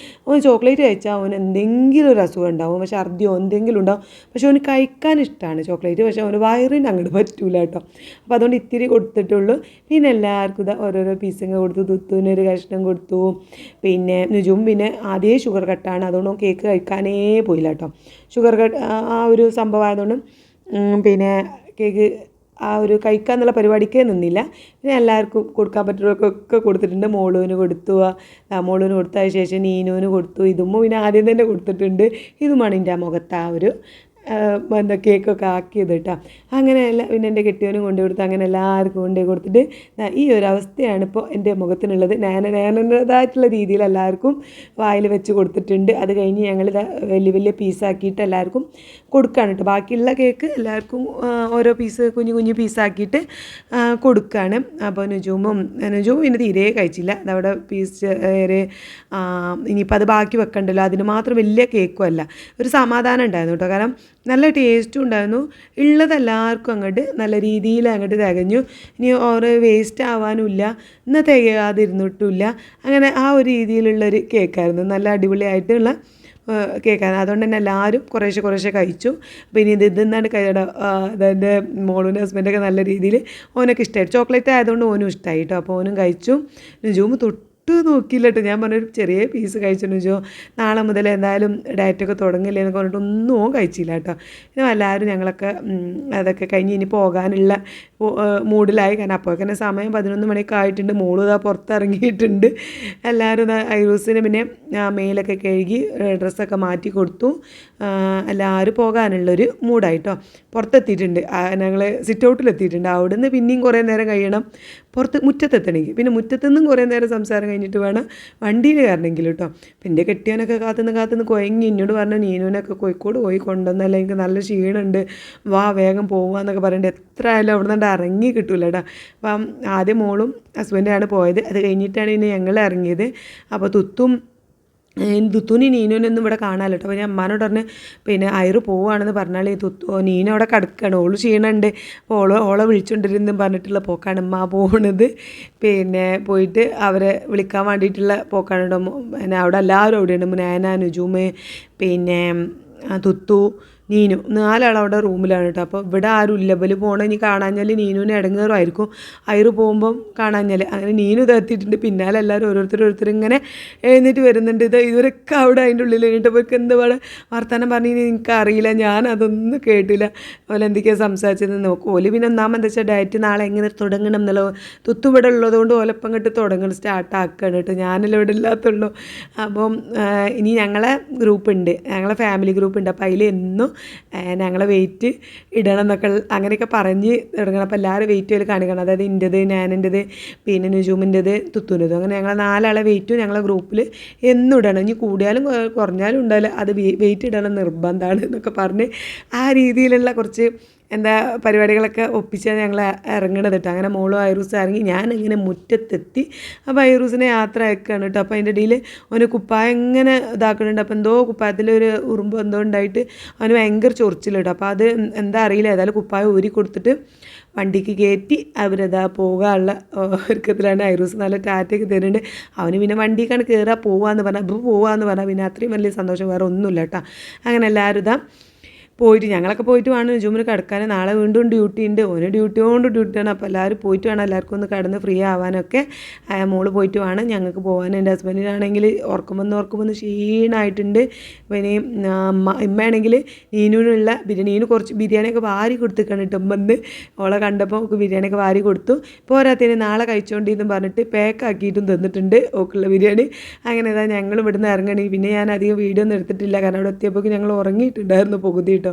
അവന് ചോക്ലേറ്റ് കഴിച്ചാൽ അവന് എന്തെങ്കിലും ഒരു അസുഖം ഉണ്ടാവും, പക്ഷേ ഛർദിയോ എന്തെങ്കിലും ഉണ്ടാവും. പക്ഷേ അവന് കഴിക്കാൻ ഇഷ്ടമാണ് ചോക്ലേറ്റ്, പക്ഷേ അവന് വയറിന് അങ്ങോട്ട് പറ്റൂല കേട്ടോ. അപ്പോൾ അതുകൊണ്ട് ഇത്തിരി കൊടുത്തിട്ടുള്ളൂ. പിന്നെ എല്ലാവർക്കും ഇതാ ഓരോരോ പീസിങ് കൊടുത്തു. തുത്തുവിനൊരു കഷ്ണം കൊടുത്തു. പിന്നെ നുജും പിന്നെ ആദ്യമേ ഷുഗർ കട്ടാണ്, അതുകൊണ്ട് കേക്ക് കഴിക്കാനേ പോയില്ല കേട്ടോ. ഷുഗർ കട്ട് ആ ഒരു സംഭവമായതുകൊണ്ട് പിന്നെ കേക്ക് ആ ഒരു കഴിക്കാന്നുള്ള പരിപാടിക്കേ നിന്നില്ല. പിന്നെ എല്ലാവർക്കും കൊടുക്കാൻ പറ്റുന്നവർക്കൊക്കെ കൊടുത്തിട്ടുണ്ട്. മോളുവിന് കൊടുത്തു. മോളുവിന് കൊടുത്തതിന് ശേഷം നീനുവിന് കൊടുത്തു. ഇതുമ്മ പിന്നെ ആദ്യം തന്നെ കൊടുത്തിട്ടുണ്ട്. ഇതുമാണ് എൻ്റെ ആ മുഖത്ത് ആ ഒരു എന്താ കേക്കൊക്കെ ആക്കിയത് കേട്ടോ. അങ്ങനെയല്ല പിന്നെ എൻ്റെ കെട്ടിയവനും കൊണ്ടു കൊടുത്ത്, അങ്ങനെ എല്ലാവർക്കും കൊണ്ടുപോയി കൊടുത്തിട്ട് ഈ ഒരു അവസ്ഥയാണ് ഇപ്പോൾ എൻ്റെ മുഖത്തിനുള്ളത്. ഞാനതായിട്ടുള്ള രീതിയിൽ എല്ലാവർക്കും വായിൽ വെച്ച് കൊടുത്തിട്ടുണ്ട്. അത് കഴിഞ്ഞ് ഞങ്ങൾ വലിയ വലിയ പീസാക്കിയിട്ട് എല്ലാവർക്കും കൊടുക്കുകയാണ് കേട്ടോ. ബാക്കിയുള്ള കേക്ക് എല്ലാവർക്കും ഓരോ പീസ് കുഞ്ഞു കുഞ്ഞു പീസാക്കിയിട്ട് കൊടുക്കുകയാണ്. അപ്പോൾ നുജും പിന്നെ തീരെ കഴിച്ചില്ല. അതവിടെ പീസ് ഇനിയിപ്പോൾ അത് ബാക്കി വെക്കണ്ടല്ലോ, അതിന് മാത്രം വലിയ കേക്കും അല്ല. ഒരു സമാധാനം ഉണ്ടായിരുന്നു കേട്ടോ, കാരണം നല്ല ടേസ്റ്റും ഉണ്ടായിരുന്നു. ഉള്ളത് എല്ലാവർക്കും അങ്ങോട്ട് നല്ല രീതിയിൽ അങ്ങോട്ട് തികഞ്ഞു. ഇനി ഓരോ വേസ്റ്റ് ആവാനുമില്ല, എന്നാൽ തികയാതിരുന്നിട്ടുമില്ല. അങ്ങനെ ആ ഒരു രീതിയിലുള്ളൊരു കേക്കായിരുന്നു, നല്ല അടിപൊളിയായിട്ടുള്ള കേക്കായിരുന്നു. അതുകൊണ്ട് തന്നെ എല്ലാവരും കുറേശ്ശെ കഴിച്ചു. പിന്നെ ഇതെന്നാണ് കഴിയുടെ അതെൻ്റെ മോളും ഹസ്ബൻഡൊക്കെ നല്ല രീതിയിൽ ഓനൊക്കെ ഇഷ്ടമായി. ചോക്ലേറ്റ് ആയതുകൊണ്ട് ഓനും ഇഷ്ടമായി കേട്ടോ. അപ്പോൾ ഓനും കഴിച്ചു. നുജൂം നോക്കിയില്ല കേട്ടോ. ഞാൻ പറഞ്ഞൊരു ചെറിയ പീസ് കഴിച്ചു. ജോ നാളെ മുതൽ എന്തായാലും ഡയറ്റൊക്കെ തുടങ്ങില്ലേ എന്നൊക്കെ പറഞ്ഞിട്ട് ഒന്നും കഴിച്ചില്ല കേട്ടോ. പിന്നെ എല്ലാവരും ഞങ്ങളൊക്കെ അതൊക്കെ കഴിഞ്ഞ് ഇനി പോകാനുള്ള മൂഡിലായി. കാരണം അപ്പോഴേക്കന്നെ സമയം 11 മണിയൊക്കെ ആയിട്ടുണ്ട്. മോളും ഇതാ പുറത്തിറങ്ങിയിട്ടുണ്ട്. എല്ലാവരും ഇതാ ഐറൂസിന് പിന്നെ മേലൊക്കെ കഴുകി ഡ്രസ്സൊക്കെ മാറ്റി കൊടുത്തു. എല്ലാവരും പോകാനുള്ളൊരു മൂഡായിട്ടോ. പുറത്തെത്തിയിട്ടുണ്ട്, ഞങ്ങൾ സിറ്റ് ഔട്ടിലെത്തിയിട്ടുണ്ട്. അവിടെ നിന്ന് പിന്നെയും കുറേ നേരം കഴിയണം മുറ്റത്തെത്തണമെങ്കിൽ. പിന്നെ മുറ്റത്തുനിന്നും കുറേ നേരം സംസാരം കഴിഞ്ഞിട്ട് വേണം വണ്ടിയിൽ കയറണമെങ്കിൽ കേട്ടോ. പിന്നെ കെട്ടിയവനൊക്കെ കാത്തുനിന്ന് കുഴങ്ങി എന്നോട് പറഞ്ഞു, നീനുവിനൊക്കെ കോഴിക്കോട് പോയി കൊണ്ടുവന്നല്ല, എനിക്ക് നല്ല ക്ഷീണമുണ്ട്, വാ വേഗം പോവാന്നൊക്കെ പറഞ്ഞിട്ട് എത്ര ആയാലും അവിടെ നിന്ന് ഇറങ്ങി കിട്ടൂല കേട്ടോ. അപ്പം ആദ്യം മോളും ഹസ്ബൻഡാണ് പോയത്. അത് കഴിഞ്ഞിട്ടാണ് പിന്നെ ഞങ്ങൾ ഇറങ്ങിയത്. അപ്പോൾ തുത്തുനി നീനുവിനൊന്നും ഇവിടെ കാണാമല്ലോ കേട്ടോ. അപ്പോൾ ഞാൻ അമ്മാനോട് പറഞ്ഞ് പിന്നെ ഐറ് പോവുകയാണെന്ന് പറഞ്ഞാൽ നീന അവിടെ കിടക്കുകയാണ്, ഓള് ക്ഷീണമുണ്ട്, അപ്പോൾ ഓളെ വിളിച്ചുകൊണ്ടിരുന്നും പറഞ്ഞിട്ടുള്ള പോക്കാണ് ഉമ്മ പോകുന്നത്. പിന്നെ പോയിട്ട് അവരെ വിളിക്കാൻ വേണ്ടിയിട്ടുള്ള പോക്കാണ് കേട്ടോ. പിന്നെ അവിടെ എല്ലാവരും അവിടെയുണ്ട്, മുനാന, നുജൂമ്, പിന്നെ തുത്തു, നീനു, 4 ആൾ അവിടെ റൂമിലാണ് കേട്ടോ. അപ്പോൾ ഇവിടെ ആരും ഇല്ല. ബല് പോകണം ഇനി കാണാഞ്ഞാൽ നീനുവിന് ഇടങ്ങേറുമായിരിക്കും, ഐറ് പോകുമ്പം കാണാഞ്ഞാൽ. അങ്ങനെ നീനു ഇതെത്തിയിട്ടുണ്ട്. പിന്നാലെ എല്ലാവരും ഓരോരുത്തർ ഇങ്ങനെ എഴുന്നേറ്റ് വരുന്നുണ്ട്. ഇവരൊക്കെ അവിടെ അതിൻ്റെ ഉള്ളിൽ കഴിഞ്ഞിട്ടപ്പോൾ എന്താ പറയുക വർത്തമാനം പറഞ്ഞ് എനിക്ക് അറിയില്ല, ഞാൻ അതൊന്നും കേട്ടില്ല. അതുപോലെ എന്തൊക്കെയാണ് സംസാരിച്ചത് നോക്കും. ഓല് പിന്നെ ഒന്നാമെന്താ വെച്ചാൽ ഡയറ്റ് നാളെ എങ്ങനെ തുടങ്ങണം എന്നുള്ള തുത്തു ഇവിടെ ഉള്ളതുകൊണ്ട് ഓലപ്പം ഇങ്ങോട്ട് തുടങ്ങണം, സ്റ്റാർട്ടാക്കുകയാണ് കേട്ടോ. ഞാനല്ല ഇവിടെ ഇല്ലാത്തുള്ളൂ. അപ്പം ഇനി ഞങ്ങളെ ഗ്രൂപ്പുണ്ട്, ഞങ്ങളെ ഫാമിലി ഗ്രൂപ്പുണ്ട്. അപ്പോൾ അതിൽ എന്നും ഞങ്ങളെ വെയിറ്റ് ഇടണം എന്നൊക്കെ അങ്ങനെയൊക്കെ പറഞ്ഞ് തുടങ്ങണം. അപ്പോൾ എല്ലാവരും വെയിറ്റ് അതിൽ കാണിക്കണം. അതായത് എൻ്റെത്, ഞാനെൻ്റെത്, പിന്നെ നുജൂമിൻ്റെത്, തുത്തുൻ്റെത്, അങ്ങനെ ഞങ്ങൾ 4 ആളെ വെയിറ്റും ഞങ്ങളെ ഗ്രൂപ്പിൽ എന്നും ഇടണം. ഇനി കൂടിയാലും കുറഞ്ഞാലും ഉണ്ടാവില്ല, അത് വെയിറ്റ് ഇടണം നിർബന്ധമാണ് എന്നൊക്കെ പറഞ്ഞ് ആ രീതിയിലുള്ള കുറച്ച് പരിപാടികളൊക്കെ ഒപ്പിച്ചാണ് ഞങ്ങൾ ഇറങ്ങണത് കേട്ടോ. അങ്ങനെ മോളും ഐറൂസ് ഇറങ്ങി, ഞാനിങ്ങനെ മുറ്റത്തെത്തി. അപ്പോൾ ഐറൂസിനെ യാത്ര അയക്കുകയാണ് കേട്ടോ. അപ്പോൾ അതിൻ്റെ ഇടയിൽ അവന് കുപ്പായം ഇങ്ങനെ ഇതാക്കുന്നുണ്ട്. അപ്പോൾ എന്തോ കുപ്പായത്തിലൊരു ഉറുമ്പ് എന്തോ ഉണ്ടായിട്ട് അവന് ഭയങ്കര ചൊറിച്ചിൽ കേട്ടോ. അപ്പോൾ അത് എന്താ അറിയില്ല, ഏതായാലും കുപ്പായം ഊരി കൊടുത്തിട്ട് വണ്ടിക്ക് കയറ്റി അവരതാ പോകാനുള്ള ഒരുക്കത്തിലാണ്. ഐറൂസ് നല്ല ടാറ്റയൊക്കെ തരുന്നുണ്ട്. അവന് പിന്നെ വണ്ടിക്കാണ് കയറുക, പോവാന്ന് പറഞ്ഞാൽ പിന്നെ അത്രയും വലിയ സന്തോഷം വേറെ ഒന്നുമില്ല കേട്ടോ. അങ്ങനെ എല്ലാവരും ഇതാ പോയിട്ട് ഞങ്ങളൊക്കെ പോയിട്ട് വേണം നുജൂമിന് കിടക്കാൻ. നാളെ വീണ്ടും ഡ്യൂട്ടി ഉണ്ട്, ഓന് ഡ്യൂട്ടിയാണ്. അപ്പോൾ എല്ലാവരും പോയിട്ട് വേണം എല്ലാവർക്കും ഒന്ന് കിടന്ന് ഫ്രീ ആവാനൊക്കെ. മോള് പോയിട്ട് വേണം ഞങ്ങൾക്ക് പോകാൻ. എൻ്റെ ഹസ്ബൻഡിനാണെങ്കിൽ ഉറക്കം വന്ന് ക്ഷീണമായിട്ടുണ്ട്. പിന്നെ ഇമ്മയാണെങ്കിൽ നീനുവിനുള്ള നീനു കുറച്ച് ബിരിയാണിയൊക്കെ വാരി കൊടുത്തിരിക്കണം കേട്ടോ. വന്ന് ഓളെ കണ്ടപ്പോൾ ഓൾക്ക് ബിരിയാണിയൊക്കെ വാരി കൊടുത്തു. പോരാത്തതിന് നാളെ കഴിച്ചുകൊണ്ടിരുന്നും പറഞ്ഞിട്ട് പാക്കാക്കിയിട്ടും തന്നിട്ടുണ്ട് ഓക്കുള്ള ബിരിയാണി. അങ്ങനെ ഞങ്ങൾ ഇവിടുന്ന് ഇറങ്ങണി. പിന്നെ ഞാൻ അധികം വീഡിയോ ഒന്നും എടുത്തിട്ടില്ല, കാരണം അവിടെ എത്തിയപ്പോൾ ഞങ്ങൾ ഉറങ്ങിയിട്ടുണ്ടായിരുന്നു പകുതി കേട്ടോ.